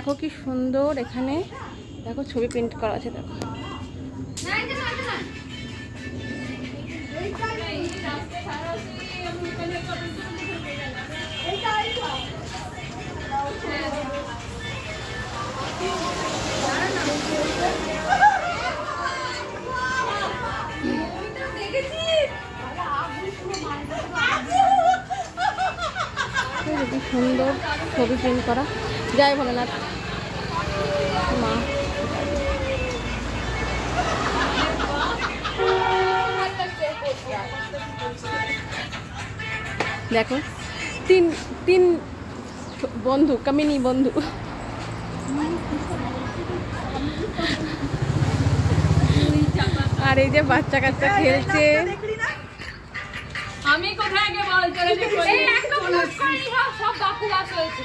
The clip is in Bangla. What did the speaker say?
দেখো কি সুন্দর, এখানে দেখো ছবি প্রিন্ট করা আছে। দেখো কি সুন্দর ছবি প্রিন্ট করা। জয় ভোলেনাথ মা। দেখো তিন তিন বন্ধু, কামিনী বন্ধু। আর এই যে বাচ্চা কাচ্চা খেলছে। আমি কোথায় আগে বল চলে যাই, এই একটা ব্লক করি সব বাপু বাস হয়েছে।